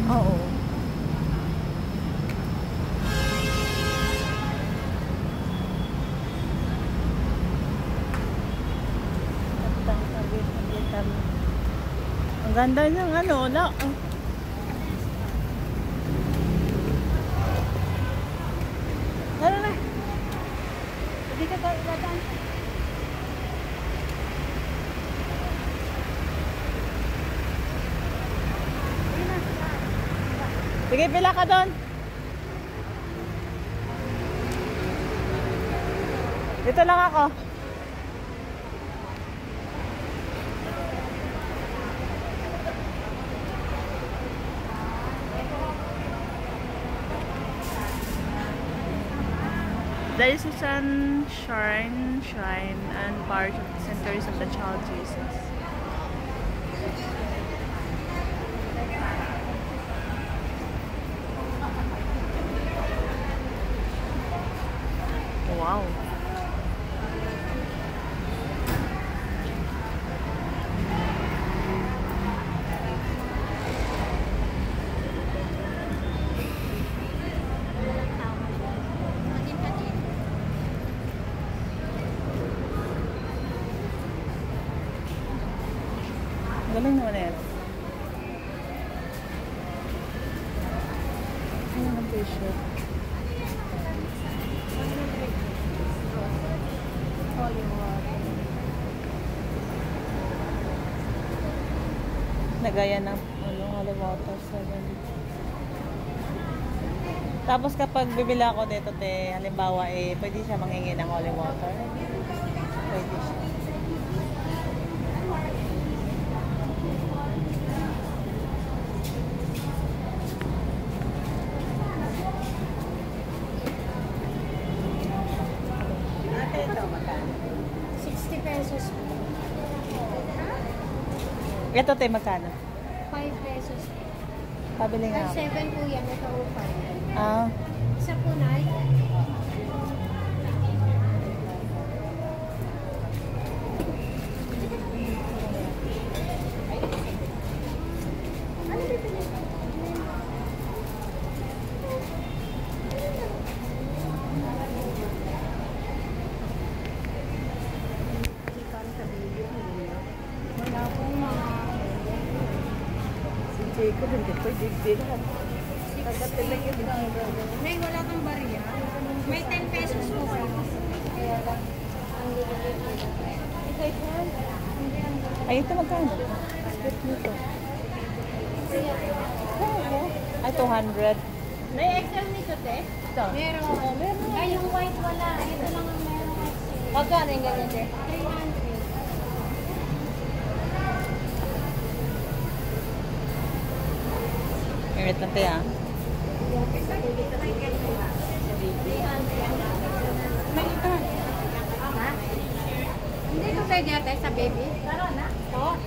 Oo. Ang ganda ng ano, wala. Ano na? Hindi ka tayo dadaan. Sige, pila ka doon. Dito lang ako. There is a shrine and part of the centuries of the child Jesus. Wow. Galing naman na yan. Ano ang t-shirt? Nagaya ng holy water 7. Tapos kapag bibili ako dito, halimbawa pwede siya manghingi ng holy water. Pwede siya. Ito magkano? 5 pesos. Pabili nga. 7 po yan. Ito po 5. Ah. Isa po na. Ano bibili? Jacob, hindi ko digdil. May wala kang bariya. May 10 pesos po kayo. Ay, ito magkano? Split nito. Ay, 200. May XL nito, te? Ito. Meron. Ay, yung white wala. Ito lang ang meron XL. Magkano yung ganyan, te? 300. Wait lang, te, ah. Hindi ko pwede ate sa baby? Meron na? Oo.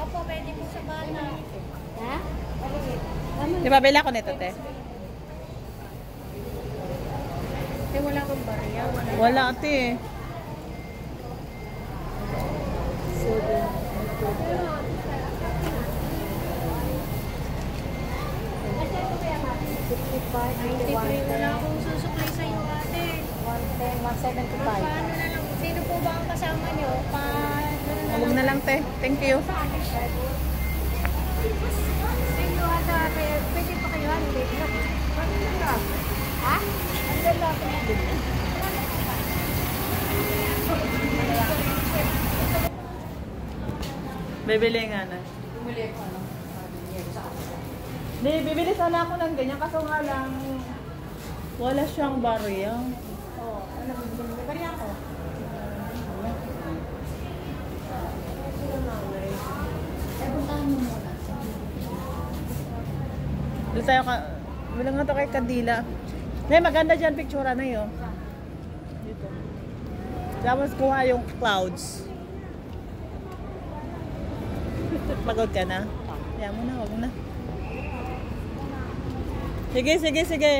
Opo, pwede po sa bata. Ha? Di ba, bila ko nito, te? Te, wala kang bariya. Wala, te. Wala akong susuklay sa iyo ate. 110, 175. Paano na lang? Sino po ba ang kasama niyo? Huwag na lang, te. Thank you. Sino ate? Pwede pa kayo? Hindi. Ha? Ang lalaki na din. Bibili nga na. Bumili ko ano? Hindi, bibili sana ako ng ganyan. Kaso nga lang, wala siyang barya. Oo. Ano bibili mo? Bariya ko. Puntahan mo muna. Doon tayo ka... Wala nga ito kay Kadila. Nay, maganda dyan picture na yun. Dito. Tapos kuha yung clouds. Pagod ka na? Kaya mo na, wag na. Sige, sige, sige.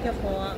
Thank you po.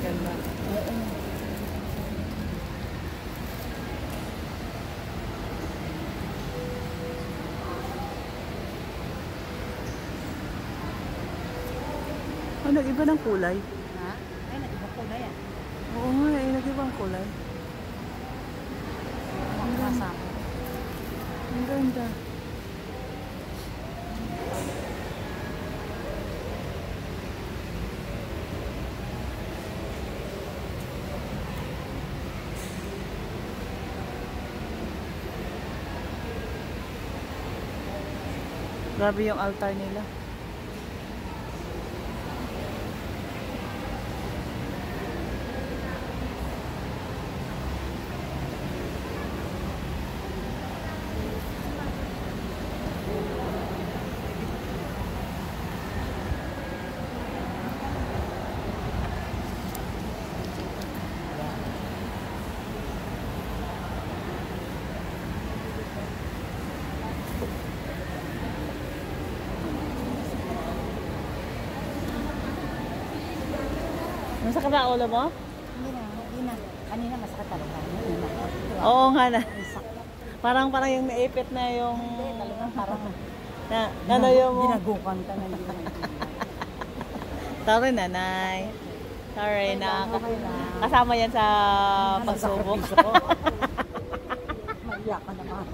Ganda. Ay, nag-iba ng kulay. Ha? Ay, nag-iba ko na yan. Oo nga, nag-iba ang kulay. Ang kasama. Ang ganda. Grabe yung altar nila. Nasa ka ba ulo mo? Hindi na. Kanina masakit talaga. Hindi na. Oo nga na. Ay, sakit. Parang yung naipit na yung... Hindi, talagang parang ano yung... ginagukan ka na. Sorry, nanay. Sorry na. Okay lang. Kasama yan sa pagsubok. Nagsakripisyo ko. Maiyak ka naman.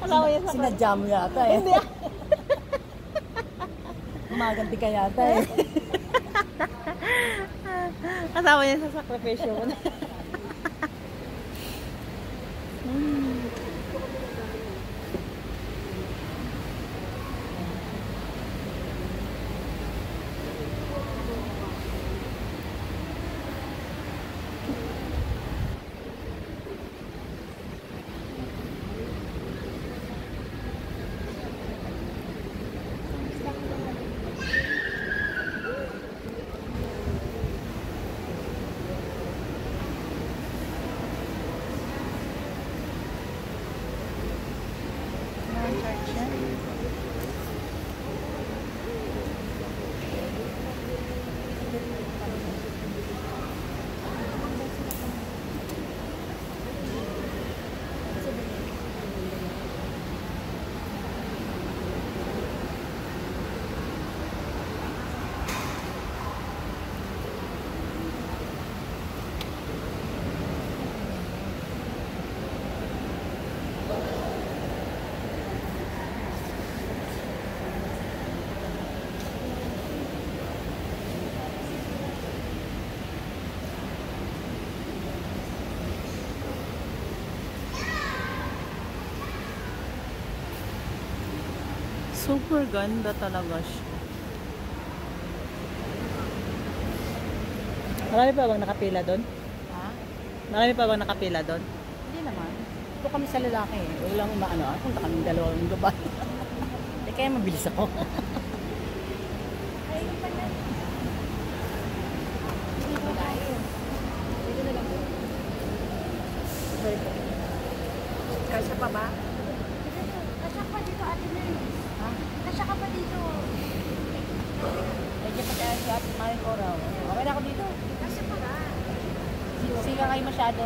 Kasama yan sa Sinadya mo yata eh. Hindi. Umaganti ka yata eh. Kasama yan sa sakripisyo mo. Super ganda talaga siya. Marami pa bang nakapila doon? Ha? Marami pa bang nakapila doon? Hindi naman. Ito kami sa lalaki eh. Walang umaano. Punta kami dalawang babae. Eh kaya mabilis ako. Kasya pa ba? Kasya pa dito, Ate Mel. Ha? Kasya ka pa dito. Medyo pa tayo sa ating maling oraw. Okay na ako dito. Kasya pa ba? Siga kayo masyado.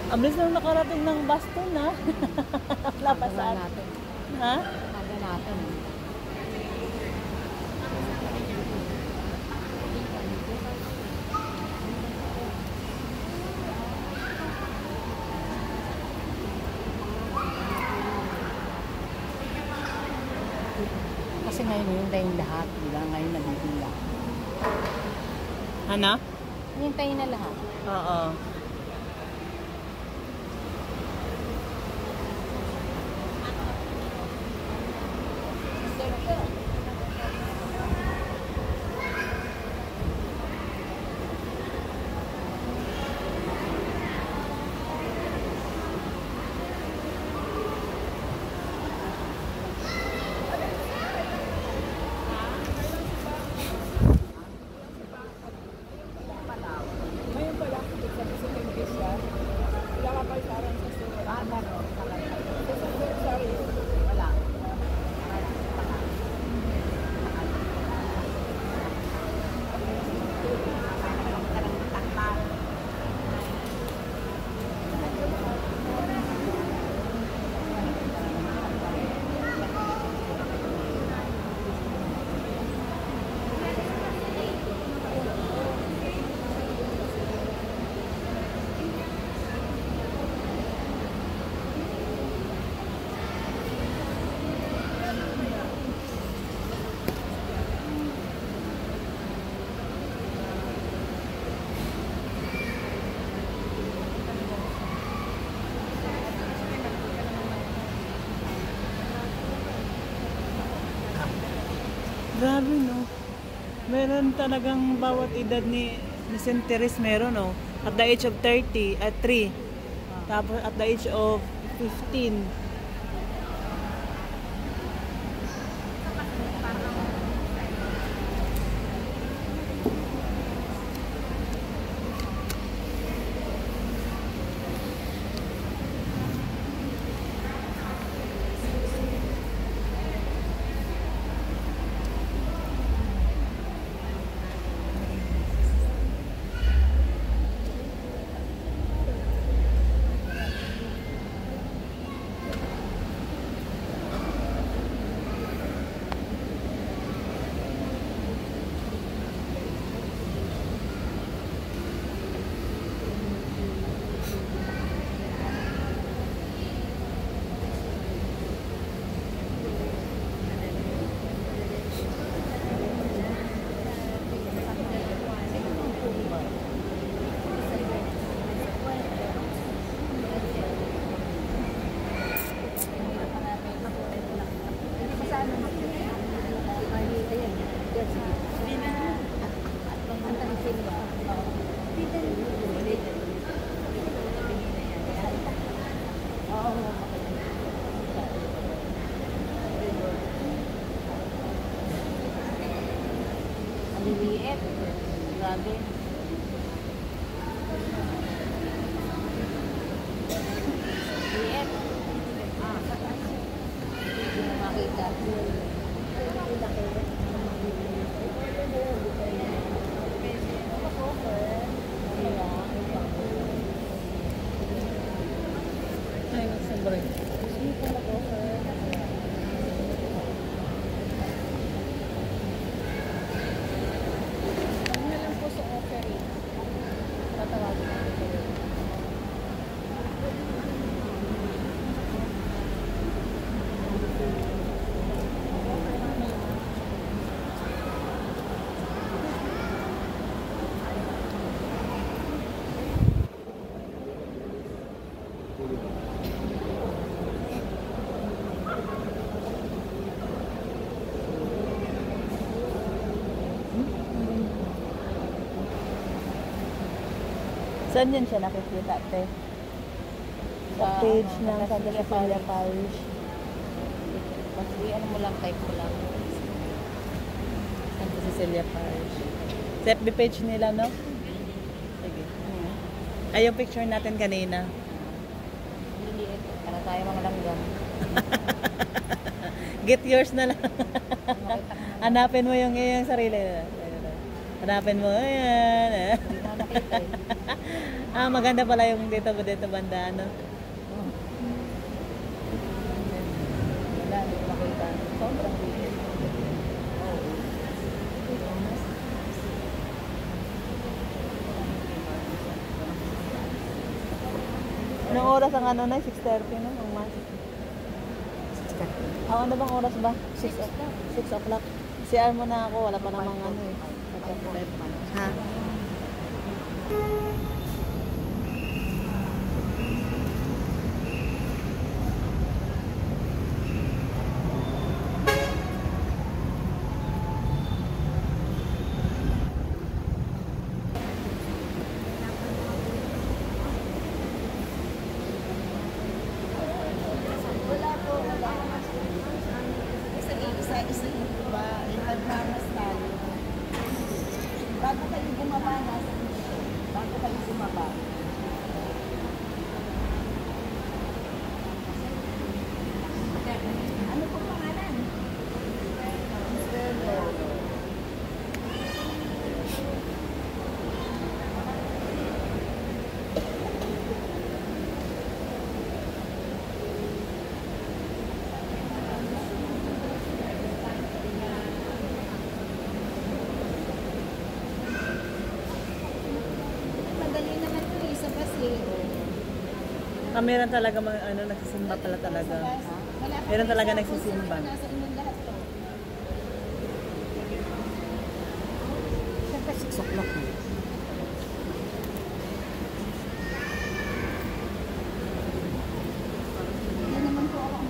Ang bilis lang nakarating ng Baston, ha? Lapasan. natin. Ha? Aga natin. Kasi ngayon yung tayong lahat, di ba? Ngayon nabibila. Ano? Yung tayo na lahat. Oo. Grabe, no? Meron talagang bawat edad ni St. Therese meron, no? At the age of 30, at 3. Tapos at the age of 15. Liliit. Grabe. Liliit. Hindi mo makita. Ay, sobrang. Saan yan siya nakikita, te? Sa page ng Santa Cecilia Parish. Kasi ano mo lang, type mo lang. Santa Cecilia Parish. Sa FB page nila, no? Sige. Ay, yung picture natin kanina. Liliit. Para tayo mga langgam. Get yours na lang. Hanapin mo yung iyong sarili. Hanapin mo. Ayan. Hindi na nakita eh. Ah, maganda pala yung dito banda, ano? Wala, hindi ko makita. Sobrang liit. Anong oras ang ano na? 6:30 na? Ang mas. Ah, ano bang oras ba? 6 o'clock. 6 o'clock. CR mo na ako. Wala pa namang ano eh. Ha? Wala po, wala. Isa-isa ba? Nagmamas tayo. Bago kayo bumaba, nasa dito. Bago kayo bumaba. Ano po pangalan? Mr. Lolo. Madali naman ito eh, sa basero. Meron talaga mga ano, nagsisimba pala talaga. Meron talaga nagsisimba. Nasa inyong lahat to. Siyempre 6 o'clock na. Hindi naman po ako ang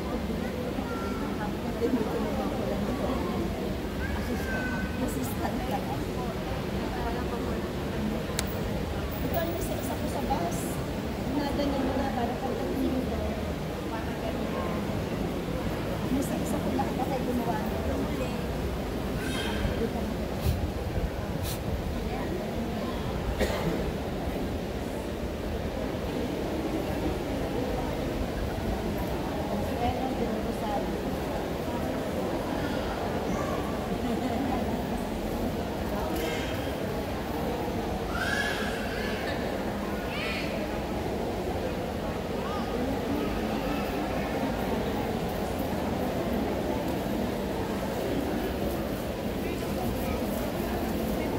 assistant ka na. Ito ang isa ko sa bus. Nadali mo na para pagdating dito. Isa ko lang kasi gumawa nito. Bueno, binubusal.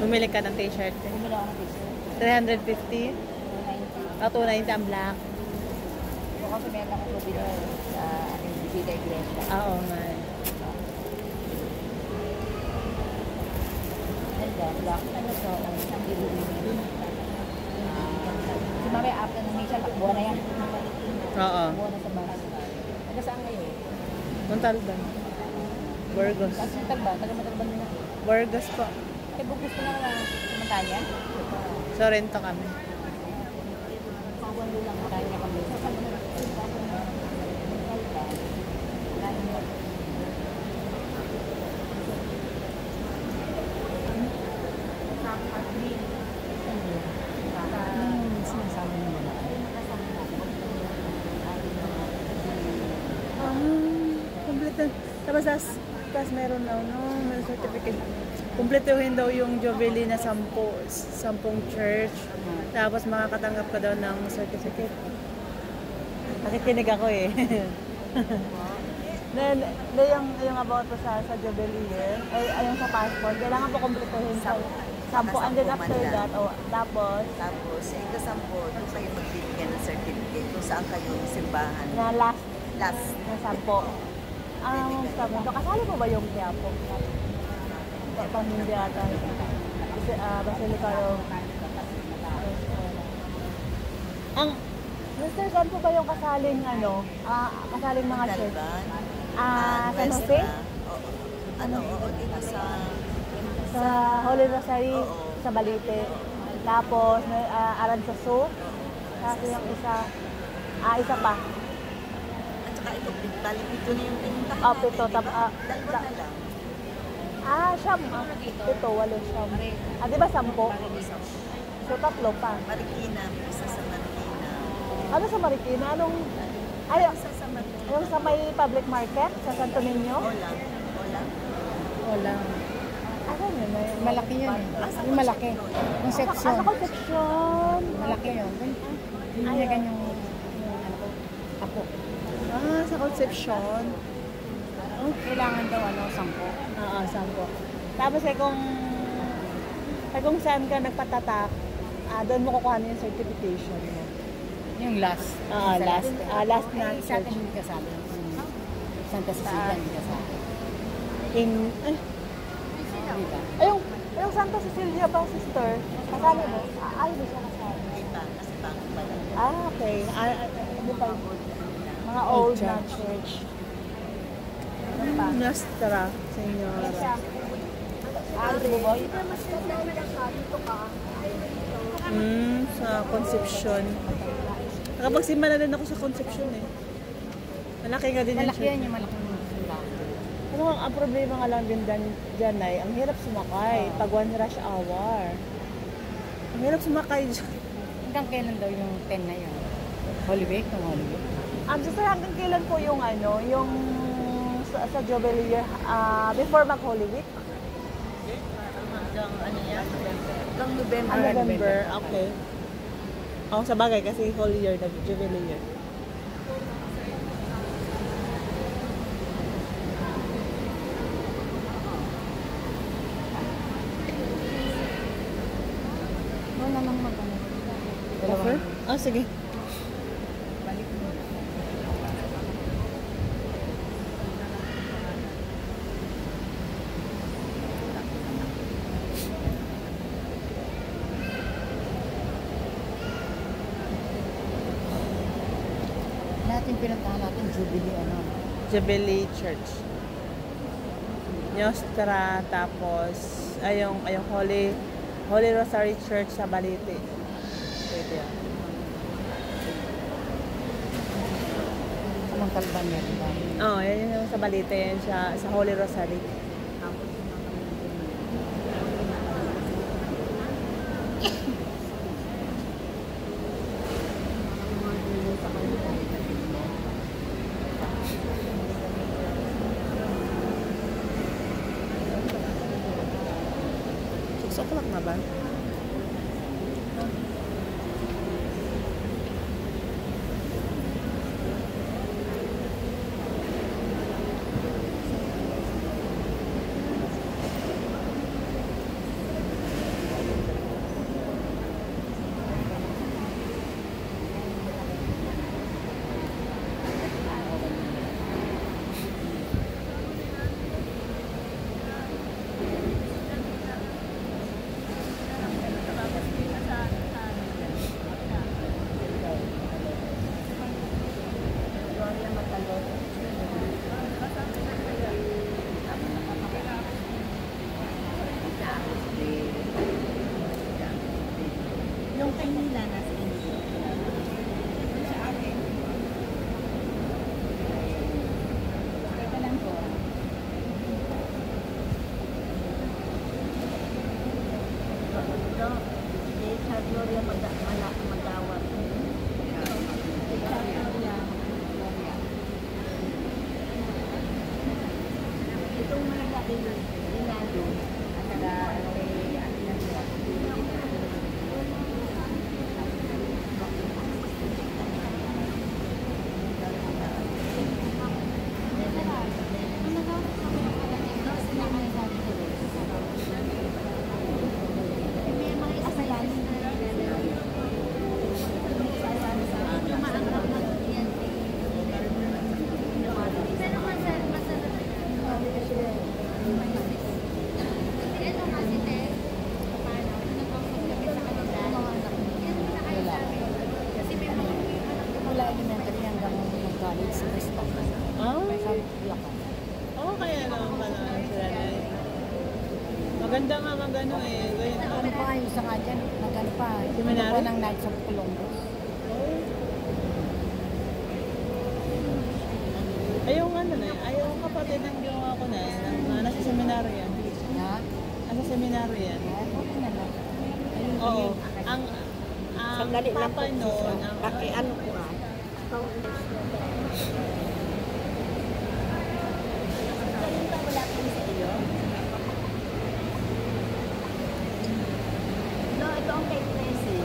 Bumili ka ng t-shirt. Bumili ako ng t-shirt. 350. 290. Ah, 290 ang black. Ito kasi meron ako bumili sa aking Vida Iglesia. Ah, oo nga. Ganda, black. Ano to? Ang isang bibili. Si Mami, after ng Misha, takbuhan na yan. Oo. Takbuhan na sa bus. Taga saan kayo? Montalban. Burgos. Kasi Montalban, taga Montalban nila. Burgos po. Eh, gusto na naman Montanya? Sorrento kami. Pagwalo lang Montanya kami. Sa kanila, sinasabi mo na. Ah, complete. Tapos meron na, no? May certificate. Kumpletuhin daw yung Jubilee na 10 church. Tapos makakatanggap ka daw ng certificate. Nakikinig ako eh. Then yung about po sa Jubilee year, ay yung sa passport, kailangan po kumpletuhin sa 10. And then after that, tapos Ito 10, doon kayo magbibigyan ng certificate kung saan kayo simbahan. na last Last. na 10. Sabi ko, kasali po ba yung Quiapo? Pamindi ata. Kasi Basilica of... Ang... Mr. saan po ba yung kasaling ano? Kasaling mga church? Montalban. San Jose? Oo, dito sa... Sa Holy Rosary, Oo. sa Balite. Tapos, may Aranzazu. Tapos yung isa pa. At saka ito, balik ito na yung pinuntahan Oh, natin, pito. di ba? Dalawa na lang. Siyam. Ito, 8 siyam. Di ba 10? So, 3 pa. Marikina, may isa sa Marikina. Ano sa Marikina? Anong... Ay, Isa sa Marikina. yung sa may public market sa Santo Niño? Olang. Wala. Saan yun? Malaki yun eh. Yung malaki. Conception. Sa Concepcion. Malaki yun. Hindi niya ganyang apo. Sa Concepcion. Kailangan daw 10. Oo, 10. Tapos kung saan ka nagpatatak, doon mo kukuha yung certification mo. Yung last. Last na Sa atin hindi kasali. Santa Cecilia hindi kasali. Diba? Yung Santa Cecilia ba, sister? Kasali mo? Hindi siya kasali. Kasi bago pa lang. Okay. Ano pa? Mga old na church. Nostra, Senyora. Sa Concepcion. Nakapagsimba na rin ako sa Concepcion eh. Malaki nga din yung Malaki church. yan yung malaking simbahan. Ano ang problema nga lang din dyan ay, ang hirap sumakay pag 1 rush hour. Ang hirap sumakay dyan. Hanggang kailan daw yung 10 na yun? Holy Week? Nung Holy Week? Sister, hanggang kailan po yung yung sa Jubilee year, before mag-Holy Week? Hanggang ano yan? Hanggang November. November, okay. Sa bagay kasi Holy year na Jubilee year. Wala nang magano. Offer? Sige. Natin pinuntahan natin Jubilee Church. Nostra, tapos yung Holy Rosary Church sa Balite. Pwede yan. Anong kalban niya, diba? Yan yung sa Balite, yan siya, sa Holy Rosary. O'clock na ba? Yung kay Nila nasa inyo. Teka lang po. Sa Gloria Magawat. Itong mga laki Rinaldo at saka Mula elementary hanggang college sa Bristol. Kaya naman pala sila na eh. Maganda nga magano eh. Ano pa yung isa nga dyan? Nagano pa. Seminary? Ano pa ng Knights of Columbus? Yung yung kapatid ng ginawa ko na nasa seminaryo yan. Ha? Nasa seminaryo yan. Okay na lang. Oo. Ang papa noon, ano ko kay Tracy.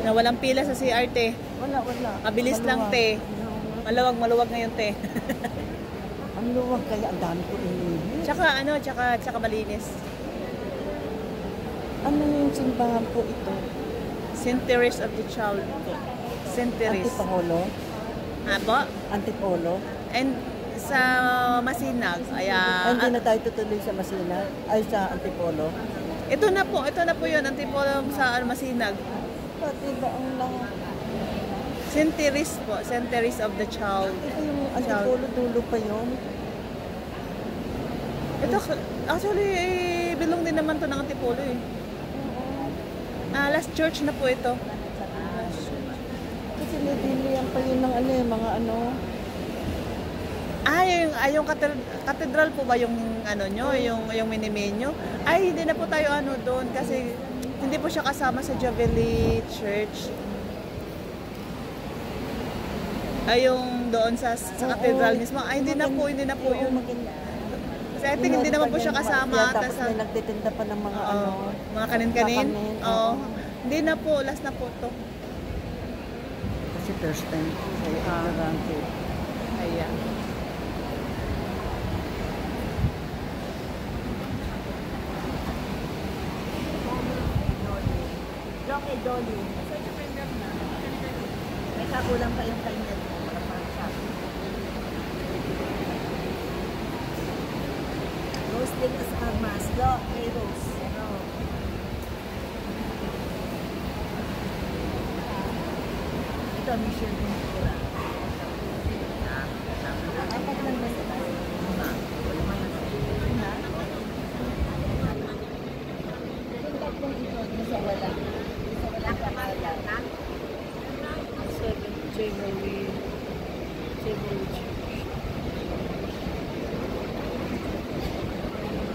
Na walang pila sa CRT. Wala. Mabilis lang, te. Maluwag ngayon, te. Ang luwag kaya ang dami ko inihin. Tsaka malinis. Ano yung simbahan po ito? St. Teresa of the Child po. St. Teresa. Antipolo? Apo? Antipolo? And sa Masinag, Hindi na tayo tutuloy sa Masina? Ay, sa Antipolo? ito na po yun, Antipolo sa Masinag. Pati ba ang lahat? St. Teresa po, St. Teresa of the Child. Ito yung Antipolo, dulo pa yun. Ito, actually, belong din naman to ng Antipolo eh. Last church na po ito. Kasi nabilihan pa yun ng ano, yung mga ano. Yung cathedral po ba yung ano nyo, yung mini-menu? Ay, hindi na po tayo ano doon kasi hindi po siya kasama sa Jubilee Church. Ay, yung doon sa cathedral mismo. Ay, hindi na po yun. Kasi I think hindi naman po siya kasama. Tapos may nagtitinda pa ng mga ano. Mga kanin-kanin. Kakanin, Oo. Hindi na po, last na po to. Kasi first time sa ignorante. Ayan. Long Dolly. May kakulang pa yung kanya. Roasting as armas. Lo, may roast. Ano? Ito, mission yung kura. Apat lang ba sila?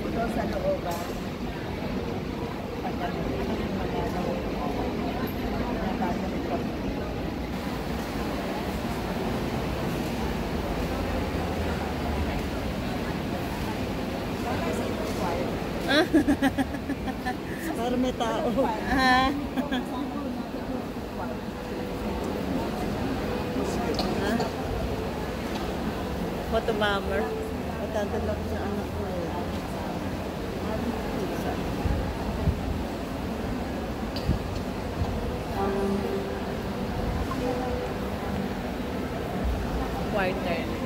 Ito sa looban. Para may tao. Photo bomber. Matanda ko sa anak ko eh. Quarter.